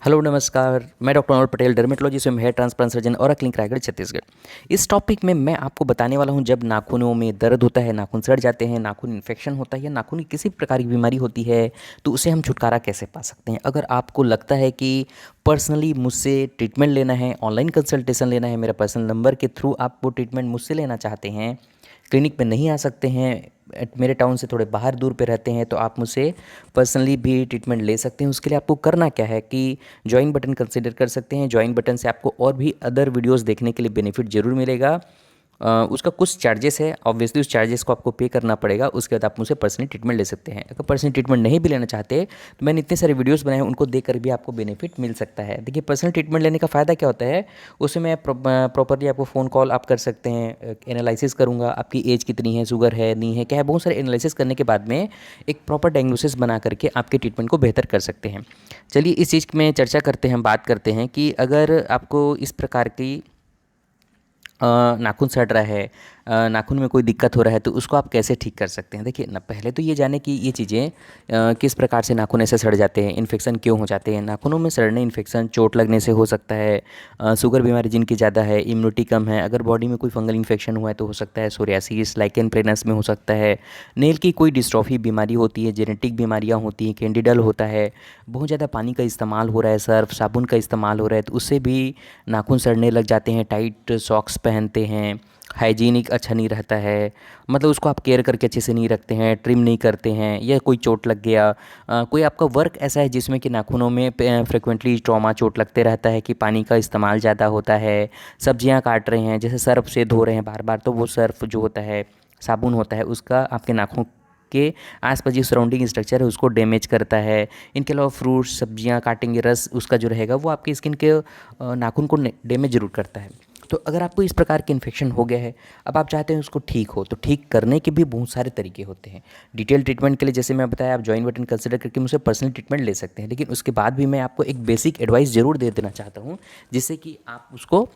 Hello नमस्कार, मैं doctor अमर Patel, dermatologist एवं हेयर ट्रांसप्लांट सर्जन और क्लिनिक रायगढ़ छत्तीसगढ़। इस टॉपिक में मैं आपको बताने वाला हूं, जब नाखूनों में दर्द होता है, नाखून सड़ जाते हैं, नाखून इन्फेक्शन होता है या नाखून की किसी प्रकार की बीमारी होती है, तो उसे हम छुटकारा कैसे पा सकते हैं। अगर आपको लगता है कि पर्सनली मुझसे ट्रीटमेंट लेना है, ऑनलाइन कंसल्टेशन लेना है, मेरा पर्सनल नंबर के थ्रू आप वो ट्रीटमेंट मुझसे लेना चाहते हैं, क्लिनिक पे नहीं आ सकते हैं, मेरे टाउन से थोड़े बाहर दूर पे रहते हैं, तो आप मुझसे पर्सनली भी ट्रीटमेंट ले सकते हैं। उसके लिए आपको करना क्या है कि ज्वाइन बटन कंसिडर कर सकते हैं। ज्वाइन बटन से आपको और भी अदर वीडियोस देखने के लिए बेनिफिट ज़रूर मिलेगा। उसका कुछ चार्जेस है, ऑब्वियसली उस चार्जेस को आपको पे करना पड़ेगा। उसके बाद आप मुझसे पर्सनली ट्रीटमेंट ले सकते हैं। अगर पर्सनल ट्रीटमेंट नहीं भी लेना चाहते तो मैंने इतने सारे वीडियोस बनाए हैं, उनको देखकर भी आपको बेनिफिट मिल सकता है। देखिए, पर्सनल ट्रीटमेंट लेने का फ़ायदा क्या होता है, उसमें मैं प्रॉपरली आपको फ़ोन कॉल आप कर सकते हैं, एनालिसिस करूँगा, आपकी एज कितनी है, शुगर है नहीं है क्या है, बहुत सारे एनालिसिस करने के बाद में एक प्रॉपर डायग्नोसिस बना करके आपके ट्रीटमेंट को बेहतर कर सकते हैं। चलिए इस चीज़ में चर्चा करते हैं, बात करते हैं कि अगर आपको इस प्रकार की नाखून सड़ रहा है, नाखून में कोई दिक्कत हो रहा है, तो उसको आप कैसे ठीक कर सकते हैं। देखिए ना, पहले तो ये जाने कि ये चीज़ें किस प्रकार से नाखून ऐसे सड़ जाते हैं, इन्फेक्शन क्यों हो जाते हैं। नाखूनों में सड़ने, इन्फेक्शन चोट लगने से हो सकता है। शुगर बीमारी जिनकी ज़्यादा है, इम्यूनिटी कम है, अगर बॉडी में कोई फंगल इन्फेक्शन हुआ है तो हो सकता है सोरियासिस, लाइकेन प्लेनस में हो सकता है। नेल की कोई डिस्ट्रॉफी बीमारी होती है, जेनेटिक बीमारियाँ होती हैं, कैंडिडल होता है, बहुत ज़्यादा पानी का इस्तेमाल हो रहा है, सर्फ साबुन का इस्तेमाल हो रहा है, तो उससे भी नाखून सड़ने लग जाते हैं। टाइट सॉक्स पहनते हैं, हाइजीनिक अच्छा नहीं रहता है, मतलब उसको आप केयर करके अच्छे से नहीं रखते हैं, ट्रिम नहीं करते हैं, या कोई चोट लग गया, कोई आपका वर्क ऐसा है जिसमें कि नाखूनों में फ्रिक्वेंटली ट्रॉमा चोट लगते रहता है कि पानी का इस्तेमाल ज़्यादा होता है, सब्जियां काट रहे हैं, जैसे सर्फ से धो रहे हैं बार बार, तो वो सर्फ जो होता है, साबुन होता है, उसका आपके नाखून के आसपास जो सराउंडिंग स्ट्रक्चर है उसको डैमेज करता है। इनके अलावा फ्रूट्स, सब्जियां काटेंगे, रस उसका जो रहेगा वो आपकी स्किन के नाखून को डैमेज जरूर करता है। तो अगर आपको इस प्रकार के इन्फेक्शन हो गया है, अब आप चाहते हैं उसको ठीक हो, तो ठीक करने के भी बहुत सारे तरीके होते हैं। डिटेल ट्रीटमेंट के लिए जैसे मैं बताया, आप ज्वाइन बटन कंसिडर करके मुझसे पर्सनल ट्रीटमेंट ले सकते हैं, लेकिन उसके बाद भी मैं आपको एक बेसिक एडवाइस ज़रूर दे देना चाहता हूँ, जिससे कि आप उसको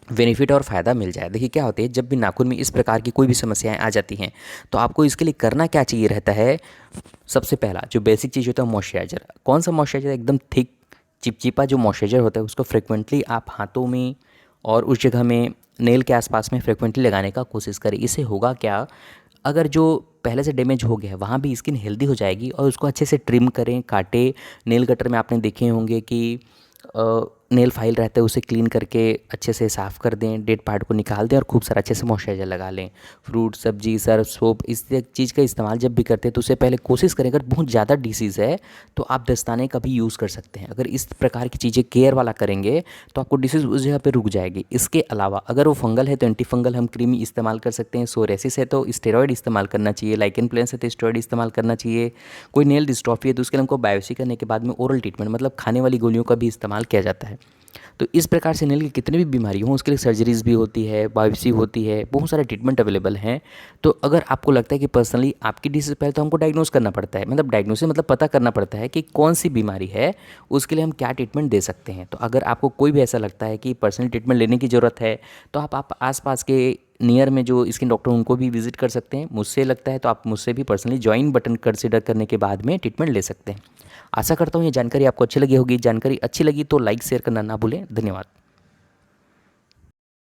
बेनिफिट और फ़ायदा मिल जाए। देखिए क्या होता है, जब भी नाखून में इस प्रकार की कोई भी समस्याएं आ जाती हैं, तो आपको इसके लिए करना क्या चाहिए रहता है। सबसे पहला जो बेसिक चीज़ होता है, मॉइस्चराइज़र। कौन सा मॉइस्चराइज़र, एकदम थिक चिपचिपा जो मॉइस्चराइज़र होता है, उसको फ्रिक्वेंटली आप हाथों में और उस जगह में नेल के आसपास में फ्रिक्वेंटली लगाने का कोशिश करें। इससे होगा क्या, अगर जो पहले से डैमेज हो गया है वहाँ भी स्किन हेल्दी हो जाएगी, और उसको अच्छे से ट्रिम करें, काटें। नेल कटर में आपने देखे होंगे कि नेल फाइल रहता है, उसे क्लीन करके अच्छे से साफ़ कर दें, डेड पार्ट को निकाल दें और खूब सारा अच्छे से मॉइस्चराइज़र लगा लें। फ्रूट, सब्जी, सर्फ, सोप, इस चीज़ का इस्तेमाल जब भी करते हैं तो उससे पहले कोशिश करें, अगर बहुत ज़्यादा डिसीज़ है तो आप दस्ताने का भी यूज़ कर सकते हैं। अगर इस प्रकार की चीज़ें केयर वाला करेंगे तो आपको डिसीज़ उस जगह पे रुक जाएगी। इसके अलावा अगर वो फंगल है तो एंटी फंगल हम क्रीम इस्तेमाल कर सकते हैं। सोरेसिस है तो स्टेरॉयड इस्तेमाल करना चाहिए। लाइकेन प्लेन्स है तो स्टेरॉयड इस्तेमाल करना चाहिए। कोई नेल डिस्ट्रॉफी है तो उसके लिए हमको बायोप्सी करने के बाद में ओरल ट्रीटमेंट, मतलब खाने वाली गोलियों का भी इस्तेमाल किया जाता है। तो इस प्रकार से नेल की कितनी भी बीमारी हो उसके लिए सर्जरीज भी होती है, बायोप्सी होती है, बहुत सारे ट्रीटमेंट अवेलेबल हैं। तो अगर आपको लगता है कि पर्सनली आपकी डिसीज, पहले तो हमको डायग्नोस करना पड़ता है, मतलब डायग्नोसिस मतलब पता करना पड़ता है कि कौन सी बीमारी है, उसके लिए हम क्या ट्रीटमेंट दे सकते हैं। तो अगर आपको कोई भी ऐसा लगता है कि पर्सनल ट्रीटमेंट लेने की ज़रूरत है, तो आप आसपास के नियर में जो स्किन डॉक्टर उनको भी विजिट कर सकते हैं। मुझसे लगता है तो आप मुझसे भी पर्सनली ज्वाइन बटन कंसिडर करने के बाद में ट्रीटमेंट ले सकते हैं। आशा करता हूँ ये जानकारी आपको अच्छी लगी होगी। जानकारी अच्छी लगी तो लाइक शेयर करना ना भूलें। धन्यवाद।